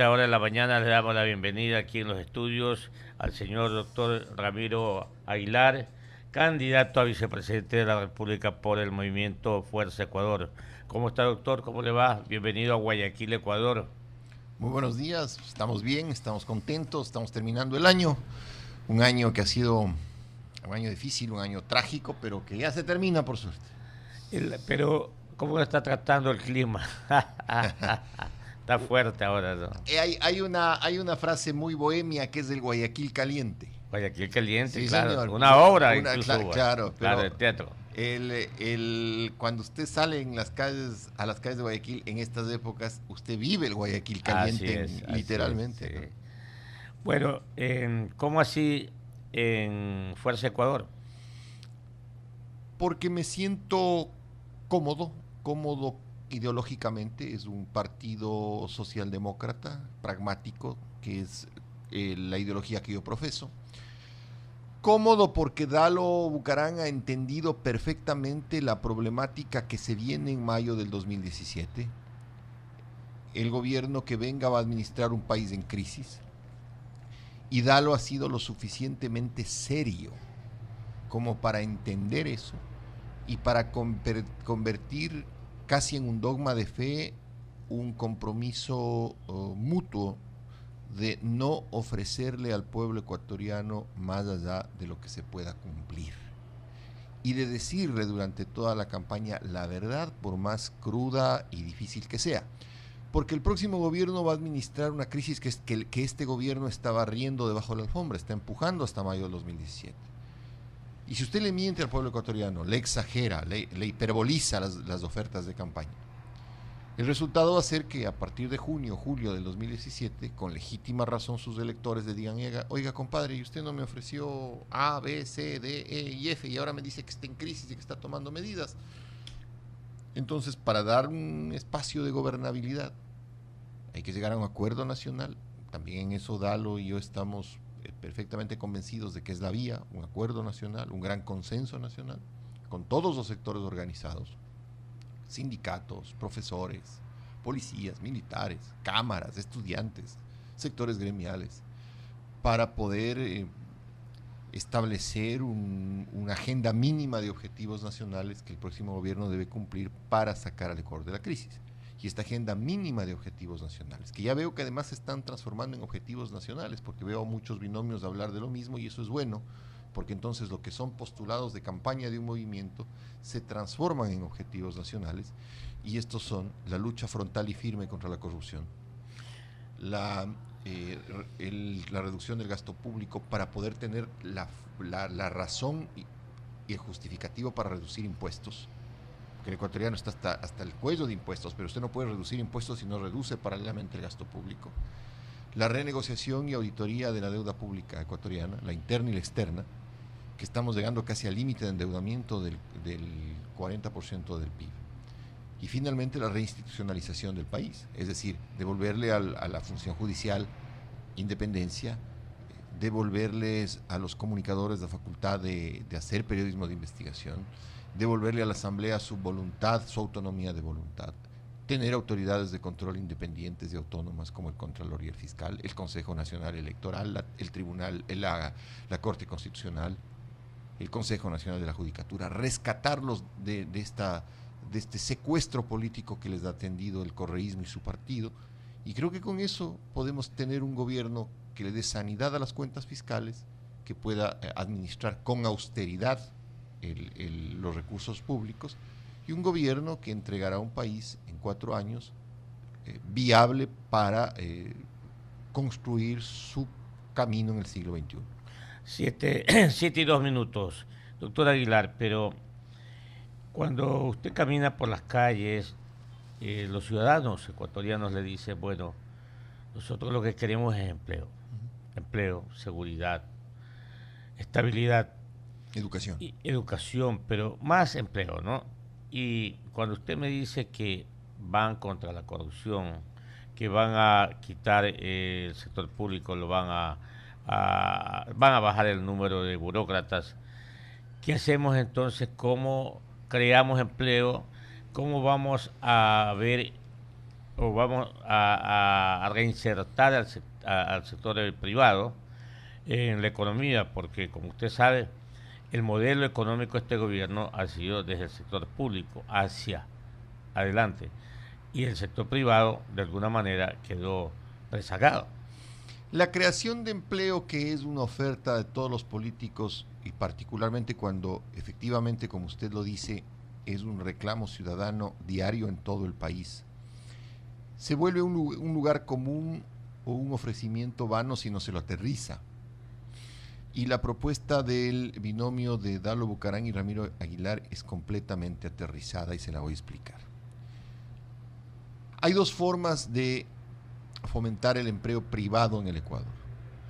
esta hora de la mañana le damos la bienvenida aquí en los estudios al señor doctor Ramiro Aguilar, candidato a vicepresidente de la República por el movimiento Fuerza Ecuador. ¿Cómo está, doctor? ¿Cómo le va? Bienvenido a Guayaquil, Ecuador. Muy buenos días, estamos bien, estamos contentos, estamos terminando el año, un año que ha sido un año difícil, un año trágico, pero que ya se termina por suerte. Pero, ¿cómo lo está tratando el clima? Está fuerte ahora, ¿no? Hay una frase muy bohemia que es del Guayaquil caliente. Guayaquil caliente, Sí, claro. señor. Una obra incluso. Claro, Claro, el teatro. Cuando usted sale en a las calles de Guayaquil en estas épocas, usted vive el Guayaquil caliente, literalmente. Así es, sí. Bueno, ¿cómo así en Fuerza Ecuador? Porque me siento cómodo ideológicamente. Es un partido socialdemócrata, pragmático, que es la ideología que yo profeso. Cómodo porque Dalo Bucaram ha entendido perfectamente la problemática que se viene en mayo del 2017. El gobierno que venga va a administrar un país en crisis. Y Dalo ha sido lo suficientemente serio como para entender eso y para convertir casi en un dogma de fe un compromiso mutuo de no ofrecerle al pueblo ecuatoriano más allá de lo que se pueda cumplir. Y de decirle durante toda la campaña la verdad, por más cruda y difícil que sea. Porque el próximo gobierno va a administrar una crisis que este gobierno está barriendo debajo de la alfombra, está empujando hasta mayo del 2017. Y si usted le miente al pueblo ecuatoriano, le exagera, le hiperboliza las ofertas de campaña, el resultado va a ser que a partir de junio, julio del 2017, con legítima razón sus electores le digan: oiga, compadre, ¿y usted no me ofreció A, B, C, D, E y F y ahora me dice que está en crisis y que está tomando medidas? Entonces, para dar un espacio de gobernabilidad, hay que llegar a un acuerdo nacional. También en eso Dalo y yo estamos perfectamente convencidos de que es la vía, un acuerdo nacional, un gran consenso nacional, con todos los sectores organizados, sindicatos, profesores, policías, militares, cámaras, estudiantes, sectores gremiales, para poder establecer una agenda mínima de objetivos nacionales que el próximo gobierno debe cumplir para sacar al Ecuador de la crisis. Y esta agenda mínima de objetivos nacionales, que ya veo que además se están transformando en objetivos nacionales, porque veo muchos binomios hablar de lo mismo, y eso es bueno, porque entonces lo que son postulados de campaña de un movimiento se transforman en objetivos nacionales, y estos son la lucha frontal y firme contra la corrupción, la reducción del gasto público para poder tener la razón y el justificativo para reducir impuestos, porque el ecuatoriano está hasta el cuello de impuestos, pero usted no puede reducir impuestos si no reduce paralelamente el gasto público. La renegociación y auditoría de la deuda pública ecuatoriana, la interna y la externa, que estamos llegando casi al límite de endeudamiento del 40% del PIB. Y finalmente la reinstitucionalización del país, es decir, devolverle a la función judicial independencia, devolverles a los comunicadores la facultad de hacer periodismo de investigación, devolverle a la Asamblea su voluntad, su autonomía de voluntad, tener autoridades de control independientes y autónomas como el Contralor y el Fiscal, el Consejo Nacional Electoral, el Tribunal, la Corte Constitucional, el Consejo Nacional de la Judicatura, rescatarlos de este secuestro político que les ha tendido el correísmo y su partido. Y creo que con eso podemos tener un gobierno que le dé sanidad a las cuentas fiscales, que pueda administrar con austeridad los recursos públicos, y un gobierno que entregará un país en 4 años viable para construir su camino en el siglo XXI. 7:02. Doctor Aguilar, pero cuando usted camina por las calles, los ciudadanos ecuatorianos le dicen: bueno, nosotros lo que queremos es empleo, seguridad, estabilidad, educación, pero más empleo, ¿no? Y cuando usted me dice que van contra la corrupción, que van a quitar el sector público, van a bajar el número de burócratas, ¿qué hacemos entonces? ¿Cómo creamos empleo? ¿Cómo vamos a ver o vamos a reinsertar al sector privado en la economía, porque como usted sabe, el modelo económico de este gobierno ha sido desde el sector público hacia adelante y el sector privado de alguna manera quedó rezagado. La creación de empleo, que es una oferta de todos los políticos, y particularmente cuando efectivamente, como usted lo dice, es un reclamo ciudadano diario en todo el país, se vuelve un lugar común o un ofrecimiento vano si no se lo aterriza. Y la propuesta del binomio de Dalo Bucarán y Ramiro Aguilar es completamente aterrizada y se la voy a explicar. Hay dos formas de fomentar el empleo privado en el Ecuador.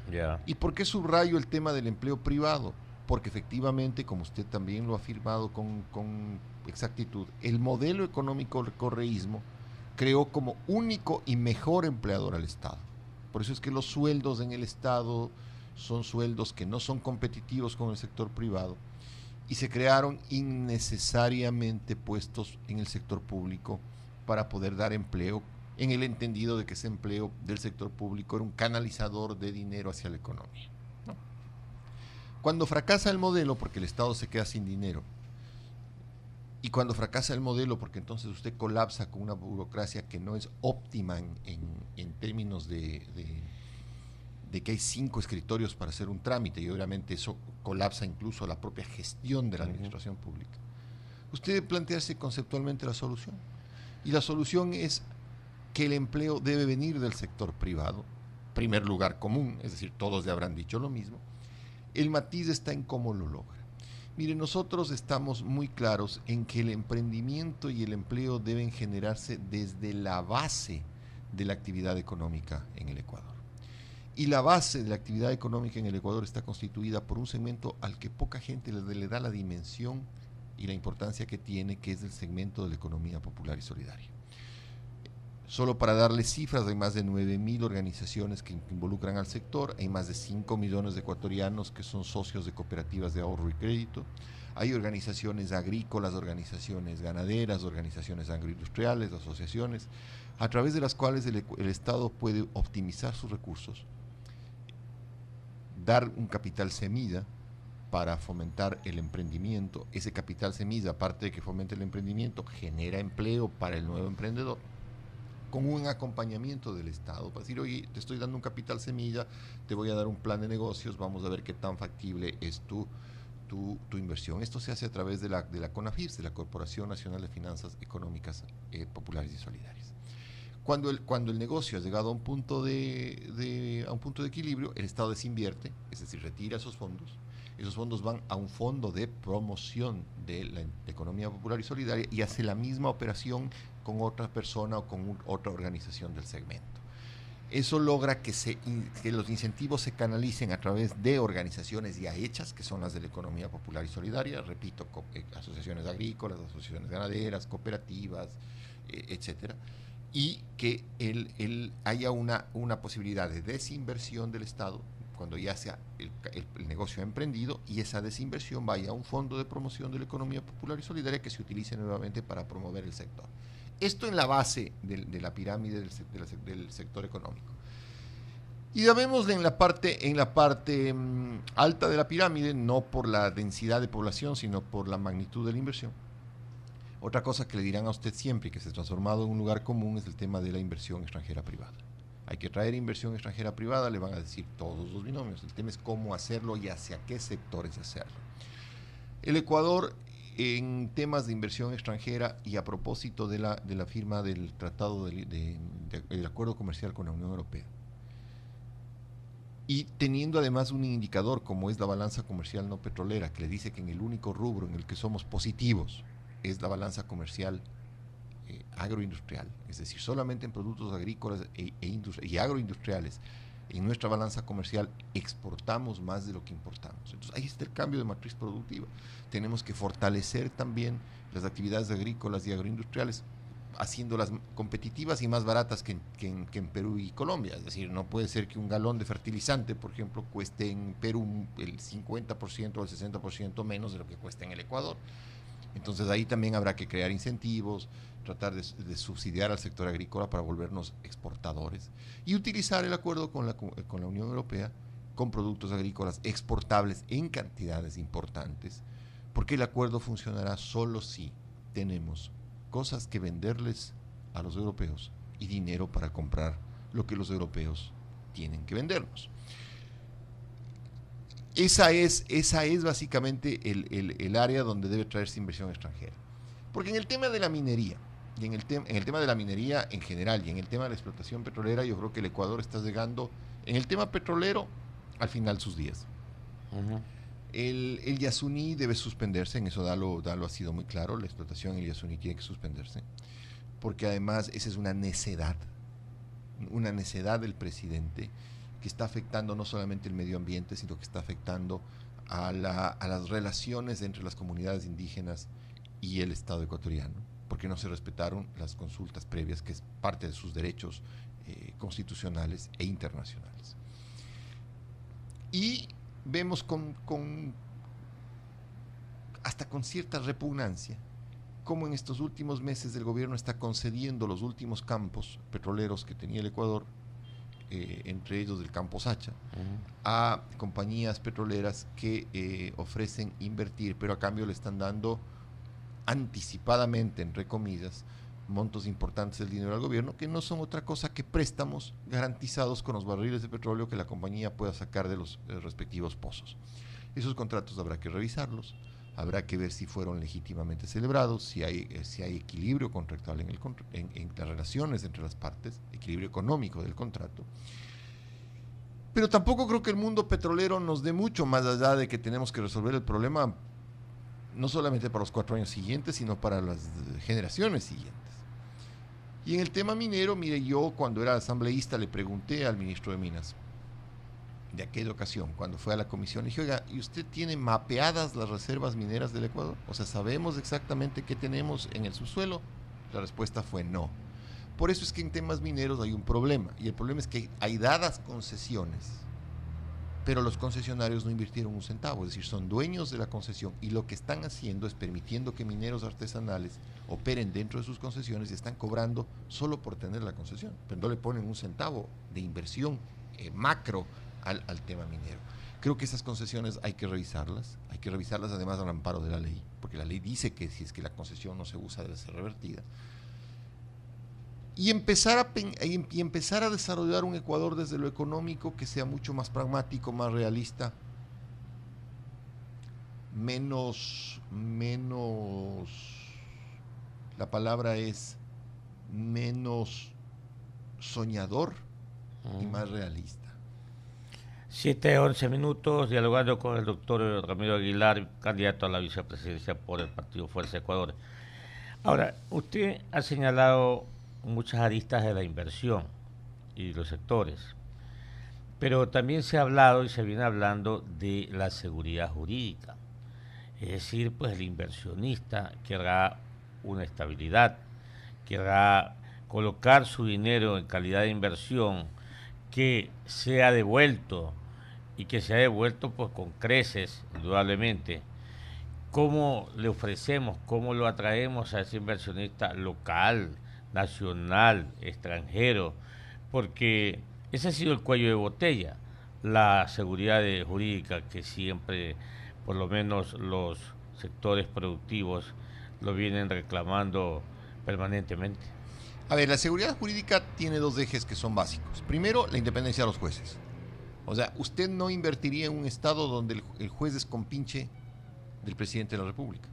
Yeah. ¿Y por qué subrayo el tema del empleo privado? Porque efectivamente, como usted también lo ha afirmado con exactitud, el modelo económico del correísmo creó como único y mejor empleador al Estado. Por eso es que los sueldos en el Estado son sueldos que no son competitivos con el sector privado y se crearon innecesariamente puestos en el sector público para poder dar empleo, en el entendido de que ese empleo del sector público era un canalizador de dinero hacia la economía, ¿no? Cuando fracasa el modelo, porque el Estado se queda sin dinero, y cuando fracasa el modelo, porque entonces usted colapsa con una burocracia que no es óptima en términos de que hay 5 escritorios para hacer un trámite, y obviamente eso colapsa incluso la propia gestión de la administración pública. Usted debe plantearse conceptualmente la solución. Y la solución es que el empleo debe venir del sector privado, primer lugar común, es decir, todos le habrán dicho lo mismo. El matiz está en cómo lo logra. Mire, nosotros estamos muy claros en que el emprendimiento y el empleo deben generarse desde la base de la actividad económica en el Ecuador. Y la base de la actividad económica en el Ecuador está constituida por un segmento al que poca gente le da la dimensión y la importancia que tiene, que es el segmento de la economía popular y solidaria. Solo para darles cifras, hay más de 9.000 organizaciones que involucran al sector, hay más de 5 millones de ecuatorianos que son socios de cooperativas de ahorro y crédito, hay organizaciones agrícolas, organizaciones ganaderas, organizaciones agroindustriales, asociaciones, a través de las cuales el Estado puede optimizar sus recursos, dar un capital semilla para fomentar el emprendimiento. Ese capital semilla, aparte de que fomente el emprendimiento, genera empleo para el nuevo emprendedor, con un acompañamiento del Estado, para decir, oye, te estoy dando un capital semilla, te voy a dar un plan de negocios, vamos a ver qué tan factible es tu inversión. Esto se hace a través de la CONAFIRS, de la Corporación Nacional de Finanzas Económicas Populares y Solidarias. Cuando el negocio ha llegado a un punto de equilibrio, el Estado desinvierte, es decir, retira esos fondos van a un fondo de promoción de la economía popular y solidaria y hace la misma operación con otra persona o con otra organización del segmento. Eso logra que los incentivos se canalicen a través de organizaciones ya hechas, que son las de la economía popular y solidaria, repito, asociaciones agrícolas, asociaciones ganaderas, cooperativas, etcétera, y que haya una posibilidad de desinversión del Estado cuando ya sea el negocio emprendido, y esa desinversión vaya a un fondo de promoción de la economía popular y solidaria que se utilice nuevamente para promover el sector. Esto en la base de la pirámide del sector económico. Y llamémosle en la parte alta de la pirámide, no por la densidad de población, sino por la magnitud de la inversión. Otra cosa que le dirán a usted siempre y que se ha transformado en un lugar común es el tema de la inversión extranjera privada. Hay que traer inversión extranjera privada, le van a decir todos los binomios. El tema es cómo hacerlo y hacia qué sectores hacerlo. El Ecuador, en temas de inversión extranjera y a propósito de la firma del tratado del acuerdo comercial con la Unión Europea, y teniendo además un indicador como es la balanza comercial no petrolera, que le dice que en el único rubro en el que somos positivos es la balanza comercial agroindustrial, es decir, solamente en productos agrícolas y agroindustriales, en nuestra balanza comercial exportamos más de lo que importamos. Entonces ahí está el cambio de matriz productiva. Tenemos que fortalecer también las actividades agrícolas y agroindustriales, haciéndolas competitivas y más baratas que en Perú y Colombia. Es decir, no puede ser que un galón de fertilizante, por ejemplo, cueste en Perú el 50% o el 60% menos de lo que cuesta en el Ecuador. Entonces ahí también habrá que crear incentivos, tratar de subsidiar al sector agrícola para volvernos exportadores y utilizar el acuerdo con la Unión Europea con productos agrícolas exportables en cantidades importantes, porque el acuerdo funcionará solo si tenemos cosas que venderles a los europeos y dinero para comprar lo que los europeos tienen que vendernos. Esa es básicamente el área donde debe traerse inversión extranjera. Porque en el tema de la minería, y en el tema de la minería en general, y en el tema de la explotación petrolera, yo creo que el Ecuador está llegando, en el tema petrolero, al final sus días. Uh-huh. El Yasuní debe suspenderse, en eso Dalo ha sido muy claro, la explotación en el Yasuní tiene que suspenderse, porque además esa es una necedad del presidente, que está afectando no solamente el medio ambiente, sino que está afectando a las relaciones entre las comunidades indígenas y el Estado ecuatoriano, porque no se respetaron las consultas previas, que es parte de sus derechos constitucionales e internacionales. Y vemos hasta con cierta repugnancia cómo en estos últimos meses el gobierno está concediendo los últimos campos petroleros que tenía el Ecuador, entre ellos del campo Sacha, a compañías petroleras que ofrecen invertir, pero a cambio le están dando anticipadamente, entre comillas, montos importantes del dinero al gobierno, que no son otra cosa que préstamos garantizados con los barriles de petróleo que la compañía pueda sacar de los respectivos pozos. Esos contratos habrá que revisarlos, habrá que ver si fueron legítimamente celebrados, si hay equilibrio contractual en las relaciones entre las partes, equilibrio económico del contrato. Pero tampoco creo que el mundo petrolero nos dé mucho más allá de que tenemos que resolver el problema no solamente para los 4 años siguientes, sino para las generaciones siguientes. Y en el tema minero, mire, yo cuando era asambleísta le pregunté al ministro de Minas, de aquella ocasión, cuando fue a la comisión, le dije, oiga, ¿y usted tiene mapeadas las reservas mineras del Ecuador? O sea, ¿sabemos exactamente qué tenemos en el subsuelo? La respuesta fue no. Por eso es que en temas mineros hay un problema, y el problema es que hay dadas concesiones, pero los concesionarios no invirtieron un centavo, es decir, son dueños de la concesión, y lo que están haciendo es permitiendo que mineros artesanales operen dentro de sus concesiones y están cobrando solo por tener la concesión, pero no le ponen un centavo de inversión macro al tema minero. Creo que esas concesiones hay que revisarlas además al amparo de la ley, porque la ley dice que si es que la concesión no se usa debe ser revertida. Y empezar a desarrollar un Ecuador desde lo económico que sea mucho más pragmático, más realista, menos, la palabra es menos soñador y más realista. 7:11 minutos, dialogando con el doctor Ramiro Aguilar, candidato a la vicepresidencia por el Partido Fuerza Ecuador. Ahora, usted ha señalado muchas aristas de la inversión y los sectores, pero también se ha hablado y se viene hablando de la seguridad jurídica, es decir, pues el inversionista querrá una estabilidad, querrá colocar su dinero en calidad de inversión que sea devuelto y que sea devuelto pues con creces, indudablemente. ¿Cómo le ofrecemos, cómo lo atraemos a ese inversionista local, nacional, extranjero? Porque ese ha sido el cuello de botella, la seguridad jurídica que siempre, por lo menos los sectores productivos, lo vienen reclamando permanentemente. A ver, la seguridad jurídica tiene 2 ejes que son básicos. Primero, la independencia de los jueces. O sea, usted no invertiría en un estado donde el juez es compinche del presidente de la República.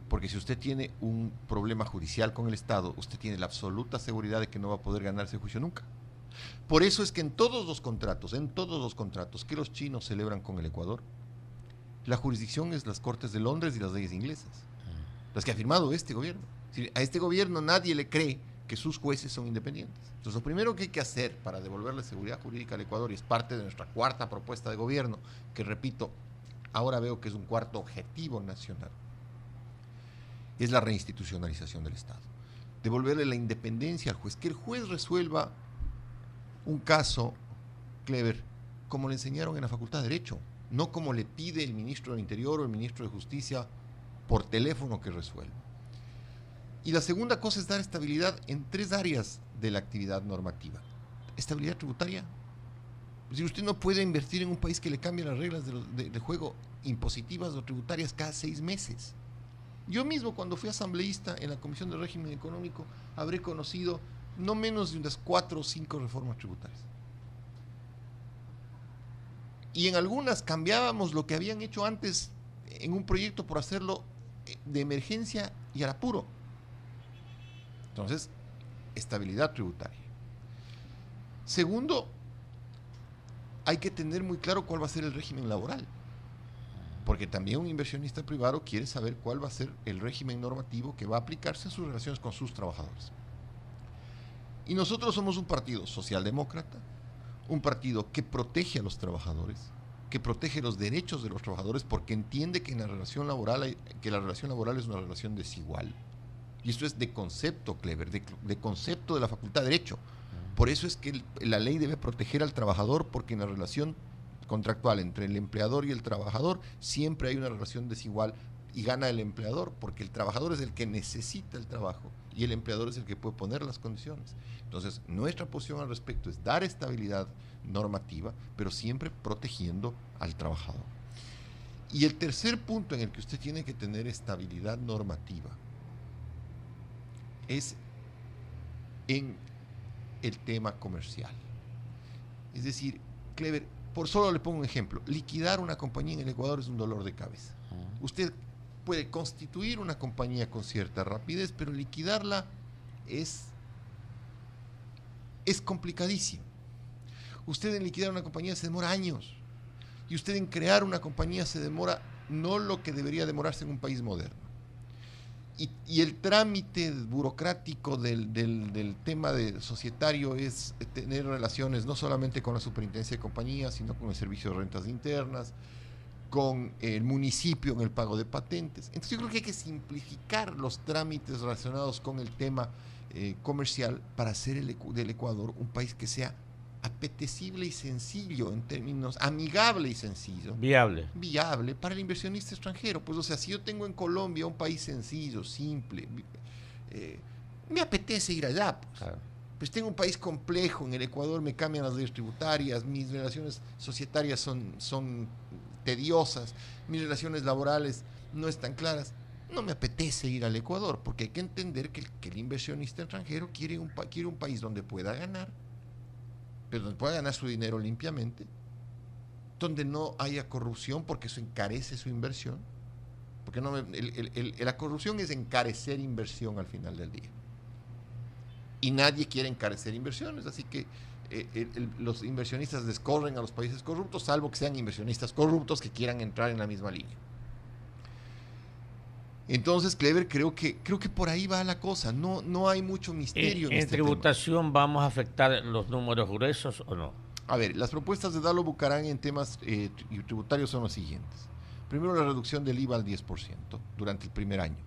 Porque si usted tiene un problema judicial con el Estado, usted tiene la absoluta seguridad de que no va a poder ganar ese juicio nunca. Por eso es que en todos los contratos que los chinos celebran con el Ecuador, la jurisdicción es las Cortes de Londres y las leyes inglesas, las que ha firmado este gobierno. A este gobierno nadie le cree que sus jueces son independientes. Entonces, lo primero que hay que hacer para devolver la seguridad jurídica al Ecuador, y es parte de nuestra 4ª propuesta de gobierno, que repito, ahora veo que es un 4º objetivo nacional, es la reinstitucionalización del Estado. Devolverle la independencia al juez, que el juez resuelva un caso, Clever, como le enseñaron en la Facultad de Derecho, no como le pide el ministro del Interior o el ministro de Justicia por teléfono que resuelva. Y la segunda cosa es dar estabilidad en 3 áreas de la actividad normativa. Estabilidad tributaria. Si usted no puede invertir en un país que le cambie las reglas de juego impositivas o tributarias cada 6 meses. Yo mismo, cuando fui asambleísta en la Comisión de Régimen Económico, habré conocido no menos de unas 4 o 5 reformas tributarias. Y en algunas cambiábamos lo que habían hecho antes en un proyecto por hacerlo de emergencia y al apuro. Entonces, estabilidad tributaria. Segundo, hay que tener muy claro cuál va a ser el régimen laboral. Porque también un inversionista privado quiere saber cuál va a ser el régimen normativo que va a aplicarse en sus relaciones con sus trabajadores. Y nosotros somos un partido socialdemócrata, un partido que protege a los trabajadores, que protege los derechos de los trabajadores porque entiende que la relación laboral es una relación desigual. Y esto es de concepto, Clever, de concepto de la Facultad de Derecho. Por eso es que la ley debe proteger al trabajador, porque en la relación contractual entre el empleador y el trabajador siempre hay una relación desigual y gana el empleador, porque el trabajador es el que necesita el trabajo y el empleador es el que puede poner las condiciones. Entonces, nuestra posición al respecto es dar estabilidad normativa, pero siempre protegiendo al trabajador. Y el tercer punto en el que usted tiene que tener estabilidad normativa es en el tema comercial. Es decir, Clever, por solo le pongo un ejemplo, liquidar una compañía en el Ecuador es un dolor de cabeza. Usted puede constituir una compañía con cierta rapidez, pero liquidarla es complicadísimo. Usted en liquidar una compañía se demora años, y usted en crear una compañía se demora no lo que debería demorarse en un país moderno. Y el trámite burocrático del tema societario es tener relaciones no solamente con la superintendencia de compañías, sino con el servicio de rentas internas, con el municipio en el pago de patentes. Entonces yo creo que hay que simplificar los trámites relacionados con el tema comercial para hacer del Ecuador un país que sea apetecible y sencillo en términos, amigable y sencillo. Viable para el inversionista extranjero. Pues, o sea, si yo tengo en Colombia un país sencillo, simple, me apetece ir allá, pues. Claro. Pues tengo un país complejo, en el Ecuador me cambian las leyes tributarias, mis relaciones societarias son tediosas, mis relaciones laborales no están claras. No me apetece ir al Ecuador, porque hay que entender que el inversionista extranjero quiere un país donde pueda ganar, pero donde pueda ganar su dinero limpiamente, donde no haya corrupción, porque eso encarece su inversión, porque la corrupción es encarecer inversión al final del día, y nadie quiere encarecer inversiones, así que los inversionistas descorren a los países corruptos, salvo que sean inversionistas corruptos que quieran entrar en la misma línea. Entonces, Clever, creo que por ahí va la cosa. No hay mucho misterio en este tributación tema. ¿Vamos a afectar los números gruesos o no? A ver, las propuestas de Dalo Bucaram en temas tributarios son las siguientes. Primero, la reducción del IVA al 10% durante el primer año.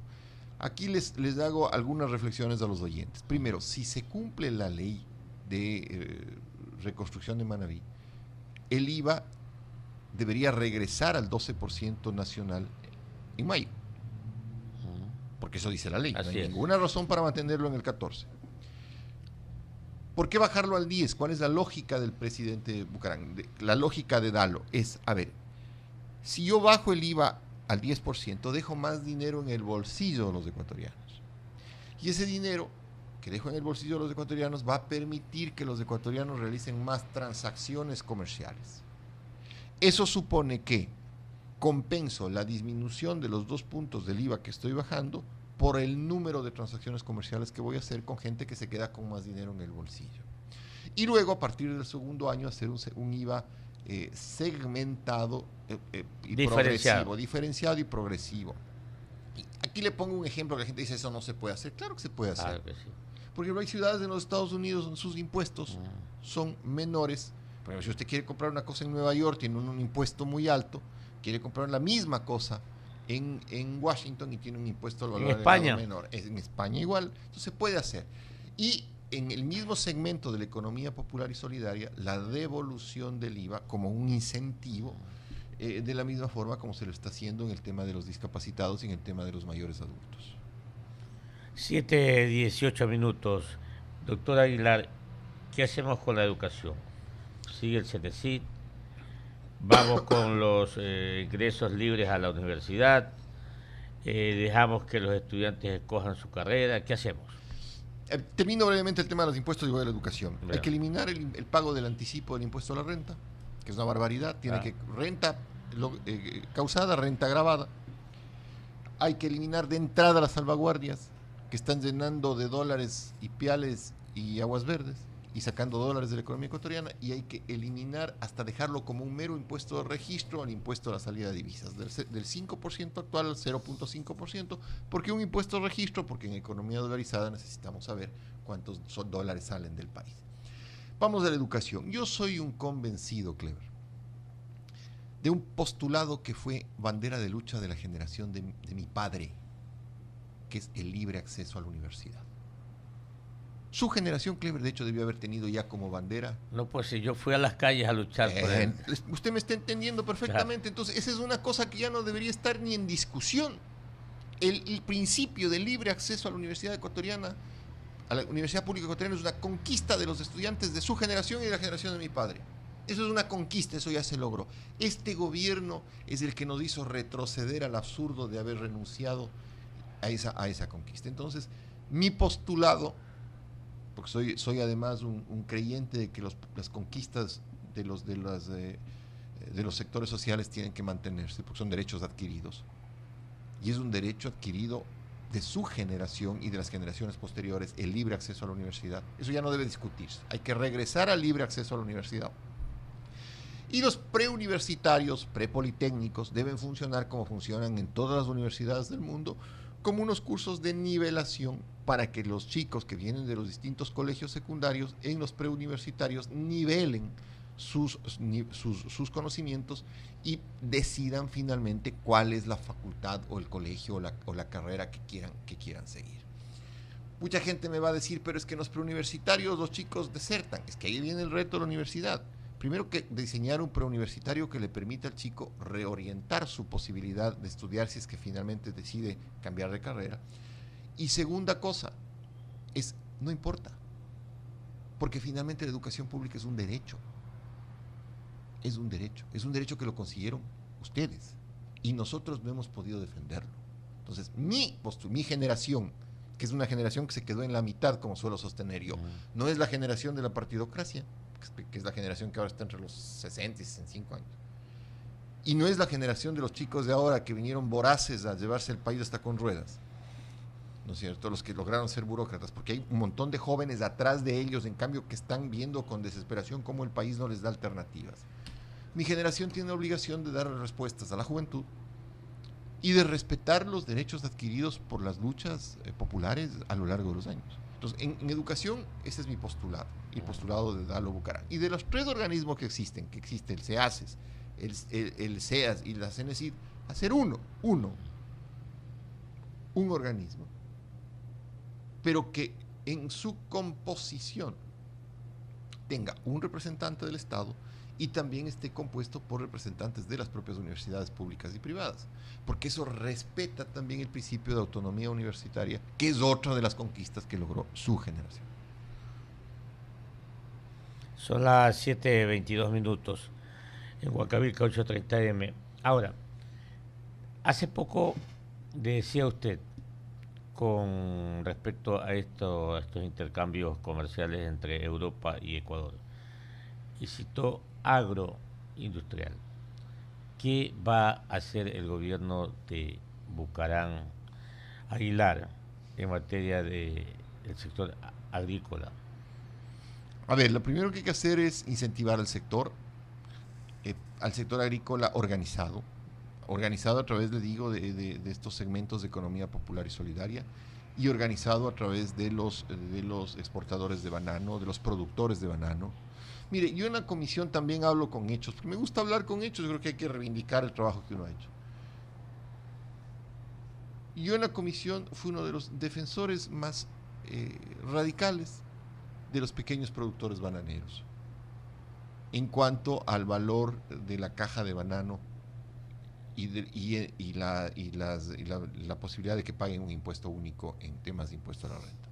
Aquí les hago algunas reflexiones a los oyentes. Primero, si se cumple la ley de reconstrucción de Manabí, el IVA debería regresar al 12% nacional en mayo. Porque eso dice la ley. No hay ninguna razón para mantenerlo en el 14. ¿Por qué bajarlo al 10? ¿Cuál es la lógica del presidente Bucaram? La lógica de Dalo es, a ver, si yo bajo el IVA al 10%, dejo más dinero en el bolsillo de los ecuatorianos. Y ese dinero que dejo en el bolsillo de los ecuatorianos va a permitir que los ecuatorianos realicen más transacciones comerciales. Eso supone que compenso la disminución de los 2 puntos del IVA que estoy bajando por el número de transacciones comerciales que voy a hacer con gente que se queda con más dinero en el bolsillo. Y luego, a partir del segundo año, hacer un IVA segmentado y diferenciado y progresivo. Y aquí le pongo un ejemplo que la gente dice, eso no se puede hacer. Claro que se puede hacer. Claro que sí. Porque hay ciudades en los Estados Unidos donde sus impuestos son menores. Por ejemplo, si usted quiere comprar una cosa en Nueva York, tiene un impuesto muy alto. Quiere comprar la misma cosa en Washington y tiene un impuesto al valor agregado menor. En España igual. Entonces se puede hacer. Y en el mismo segmento de la economía popular y solidaria, la devolución del IVA como un incentivo, de la misma forma como se lo está haciendo en el tema de los discapacitados y en el tema de los mayores adultos. 7:18. Doctor Aguilar, ¿qué hacemos con la educación? ¿Sigue el CETESID? ¿Vamos con los ingresos libres a la universidad? ¿Dejamos que los estudiantes escojan su carrera? ¿Qué hacemos? Termino brevemente el tema de los impuestos y voy a la educación. Hay Bien. que eliminar el pago del anticipo del impuesto a la renta, que es una barbaridad. Tiene que renta causada, renta agravada. Hay que eliminar de entrada las salvaguardias que están llenando de dólares y piales y aguas verdes y sacando dólares de la economía ecuatoriana, y hay que eliminar hasta dejarlo como un mero impuesto de registro al impuesto a la salida de divisas, del 5% actual al 0.5%. ¿Por qué un impuesto de registro? Porque en economía dolarizada necesitamos saber cuántos dólares salen del país. Vamos a la educación. Yo soy un convencido, Clever, de un postulado que fue bandera de lucha de la generación de mi padre, que es el libre acceso a la universidad. Su generación, Clever, de hecho, debió haber tenido ya como bandera. No, pues si yo fui a las calles a luchar por él. Usted me está entendiendo perfectamente. Claro. Entonces, esa es una cosa que ya no debería estar ni en discusión. El principio del libre acceso a la universidad ecuatoriana, a la universidad pública ecuatoriana, es una conquista de los estudiantes de su generación y de la generación de mi padre. Eso es una conquista, eso ya se logró. Este gobierno es el que nos hizo retroceder al absurdo de haber renunciado a esa conquista. Entonces, mi postulado, porque soy además un creyente de que las conquistas de los sectores sociales tienen que mantenerse, porque son derechos adquiridos. Y es un derecho adquirido de su generación y de las generaciones posteriores, el libre acceso a la universidad. Eso ya no debe discutirse. Hay que regresar al libre acceso a la universidad. Y los preuniversitarios, prepolitécnicos, deben funcionar como funcionan en todas las universidades del mundo, como unos cursos de nivelación para que los chicos que vienen de los distintos colegios secundarios en los preuniversitarios nivelen sus conocimientos y decidan finalmente cuál es la facultad o el colegio o la carrera que quieran seguir. Mucha gente me va a decir, pero es que en los preuniversitarios los chicos desertan. Es que ahí viene el reto de la universidad. Primero, que diseñar un preuniversitario que le permita al chico reorientar su posibilidad de estudiar si es que finalmente decide cambiar de carrera. Y segunda cosa, no importa, porque finalmente la educación pública es un derecho. Es un derecho que lo consiguieron ustedes y nosotros no hemos podido defenderlo. Entonces, mi generación, que es una generación que se quedó en la mitad, como suelo sostener yo, no es la generación de la partidocracia, que es la generación que ahora está entre los 60 y 65 años. Y no es la generación de los chicos de ahora que vinieron voraces a llevarse el país hasta con ruedas, ¿no es cierto? Los que lograron ser burócratas, porque hay un montón de jóvenes atrás de ellos, en cambio, que están viendo con desesperación cómo el país no les da alternativas. Mi generación tiene la obligación de dar respuestas a la juventud y de respetar los derechos adquiridos por las luchas populares a lo largo de los años. Entonces, en educación, ese es mi postulado, el postulado de Dalo Bucaram. Y de los tres organismos que existe el CEACES, el CEAS y la CENESID, hacer un organismo, pero que en su composición tenga un representante del Estado y también esté compuesto por representantes de las propias universidades públicas y privadas, porque eso respeta también el principio de autonomía universitaria, que es otra de las conquistas que logró su generación. Son las 7:22 en Huancavelica 8:30 AM. Ahora, hace poco decía usted con respecto a estos intercambios comerciales entre Europa y Ecuador, y citó agroindustrial. ¿Qué va a hacer el gobierno de Bucaram Aguilar en materia del sector agrícola? A ver, lo primero que hay que hacer es incentivar al sector agrícola organizado a través, le digo, de estos segmentos de economía popular y solidaria, y organizado a través de los exportadores de banano, de los productores de banano. Mire, yo en la comisión también hablo con hechos, porque me gusta hablar con hechos, yo creo que hay que reivindicar el trabajo que uno ha hecho. Y yo en la comisión fui uno de los defensores más radicales de los pequeños productores bananeros, en cuanto al valor de la caja de banano la posibilidad de que paguen un impuesto único en temas de impuesto a la renta.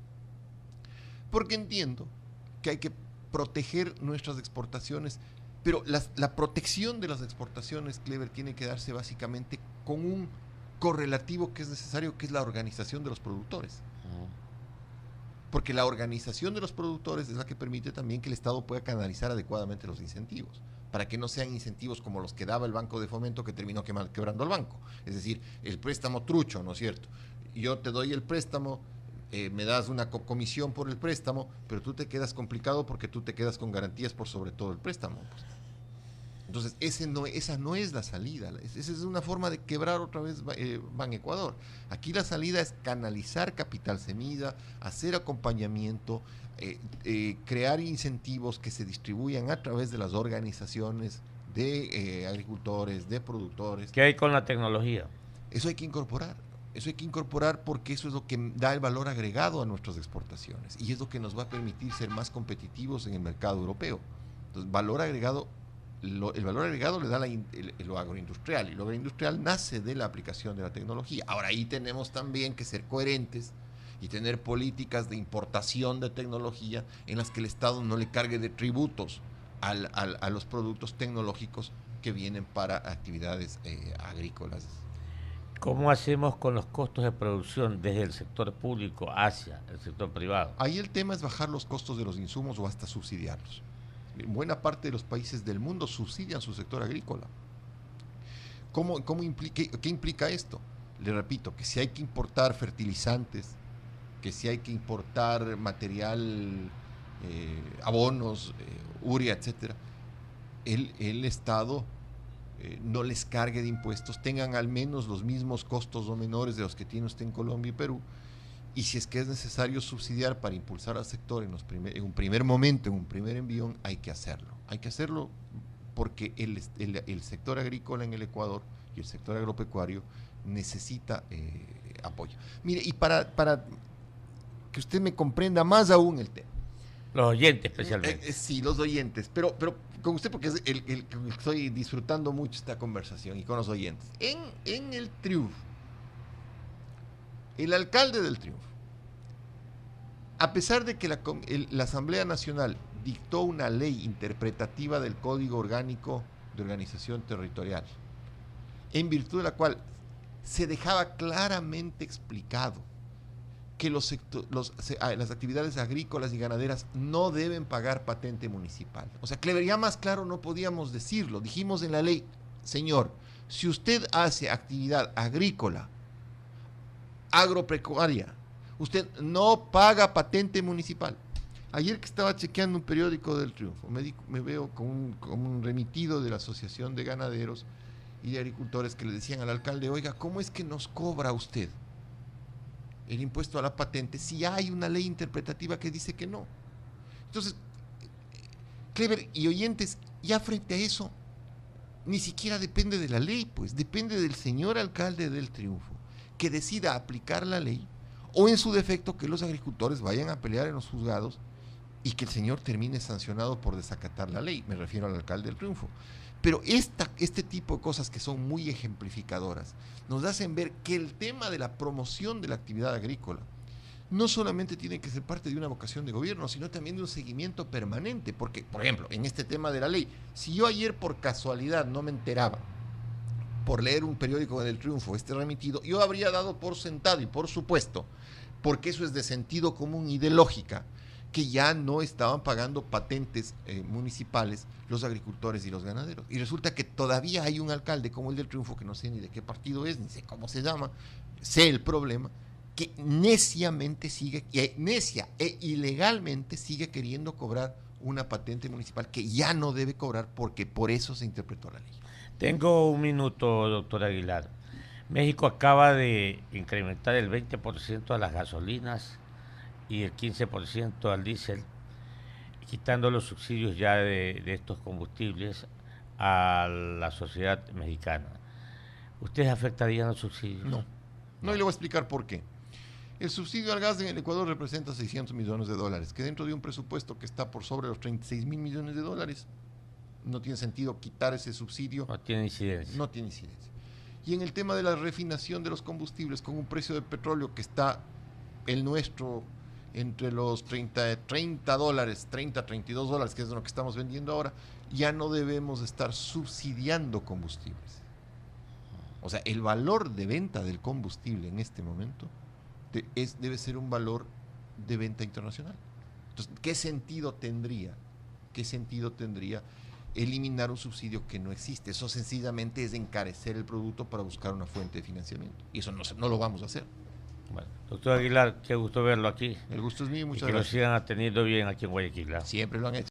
Porque entiendo que hay que proteger nuestras exportaciones, pero la protección de las exportaciones, Clever, tiene que darse básicamente con un correlativo que es necesario, que es la organización de los productores. Porque la organización de los productores es la que permite también que el Estado pueda canalizar adecuadamente los incentivos, para que no sean incentivos como los que daba el Banco de Fomento, que terminó quebrando al banco. Es decir, el préstamo trucho, ¿no es cierto? Yo te doy el préstamo, me das una comisión por el préstamo, pero tú te quedas complicado porque tú te quedas con garantías por sobre todo el préstamo. Pues. Entonces, esa no es la salida. Esa es una forma de quebrar otra vez Ban Ecuador. Aquí la salida es canalizar capital semilla, hacer acompañamiento, crear incentivos que se distribuyan a través de las organizaciones de agricultores, de productores. ¿Qué hay con la tecnología? Eso hay que incorporar. Eso hay que incorporar porque eso es lo que da el valor agregado a nuestras exportaciones y es lo que nos va a permitir ser más competitivos en el mercado europeo. Entonces, valor agregado, el valor agregado le da lo agroindustrial, y lo agroindustrial nace de la aplicación de la tecnología. Ahora, ahí tenemos también que ser coherentes y tener políticas de importación de tecnología en las que el Estado no le cargue de tributos a los productos tecnológicos que vienen para actividades agrícolas. ¿Cómo hacemos con los costos de producción desde el sector público hacia el sector privado? Ahí el tema es bajar los costos de los insumos o hasta subsidiarlos. Buena parte de los países del mundo subsidian su sector agrícola. ¿Qué implica esto? Le repito, que si hay que importar fertilizantes, que si hay que importar material, abonos, urea, etcétera, el Estado no les cargue de impuestos, tengan al menos los mismos costos o menores de los que tiene usted en Colombia y Perú, y si es que es necesario subsidiar para impulsar al sector en un primer momento, en un primer envión, hay que hacerlo. Hay que hacerlo porque el sector agrícola en el Ecuador y el sector agropecuario necesita apoyo. Mire, y para que usted me comprenda más aún el tema. Los oyentes especialmente. Sí, los oyentes, pero con usted porque es estoy disfrutando mucho esta conversación y con los oyentes. En el Triunfo, el alcalde del Triunfo, a pesar de que la Asamblea Nacional dictó una ley interpretativa del Código Orgánico de Organización Territorial, en virtud de la cual se dejaba claramente explicado que las actividades agrícolas y ganaderas no deben pagar patente municipal. O sea, Clever, ya más claro no podíamos decirlo. Dijimos en la ley, señor, si usted hace actividad agrícola, agropecuaria, usted no paga patente municipal. Ayer que estaba chequeando un periódico del Triunfo, me veo con un remitido de la Asociación de Ganaderos y de Agricultores que le decían al alcalde, oiga, ¿cómo es que nos cobra usted el impuesto a la patente si hay una ley interpretativa que dice que no? Entonces, Clever y oyentes, ya frente a eso, ni siquiera depende de la ley, pues depende del señor alcalde del Triunfo que decida aplicar la ley, o en su defecto que los agricultores vayan a pelear en los juzgados y que el señor termine sancionado por desacatar la ley. Me refiero al alcalde del Triunfo. Pero este tipo de cosas que son muy ejemplificadoras nos hacen ver que el tema de la promoción de la actividad agrícola no solamente tiene que ser parte de una vocación de gobierno, sino también de un seguimiento permanente. Porque, por ejemplo, en este tema de la ley, si yo ayer por casualidad no me enteraba, por leer un periódico del Triunfo, remitido, yo habría dado por sentado y por supuesto, porque eso es de sentido común y de lógica, que ya no estaban pagando patentes municipales los agricultores y los ganaderos. Y resulta que todavía hay un alcalde como el del Triunfo, que no sé ni de qué partido es, ni sé cómo se llama, sé el problema, que neciamente necia e ilegalmente sigue queriendo cobrar una patente municipal que ya no debe cobrar porque por eso se interpretó la ley. Tengo un minuto, doctor Aguilar. México acaba de incrementar el 20% a las gasolinas y el 15% al diésel, quitando los subsidios ya de estos combustibles a la sociedad mexicana. ¿Ustedes afectarían los subsidios? No, y le voy a explicar por qué. El subsidio al gas en el Ecuador representa 600 millones de dólares, que dentro de un presupuesto que está por sobre los 36 mil millones de dólares, no tiene sentido quitar ese subsidio. No tiene incidencia. No tiene incidencia. Y en el tema de la refinación de los combustibles, con un precio del petróleo que está el nuestro entre los 30 dólares, 30, 32 dólares, que es lo que estamos vendiendo ahora, ya no debemos estar subsidiando combustibles. O sea, el valor de venta del combustible en este momento debe ser un valor de venta internacional. Entonces, ¿qué sentido tendría? ¿Qué sentido tendría eliminar un subsidio que no existe? Eso sencillamente es encarecer el producto para buscar una fuente de financiamiento. Y eso no lo vamos a hacer. Bueno, doctor Aguilar, qué gusto verlo aquí. El gusto es mío, muchas y que gracias. lo sigan atendiendo bien aquí en Guayaquil. Siempre lo han hecho.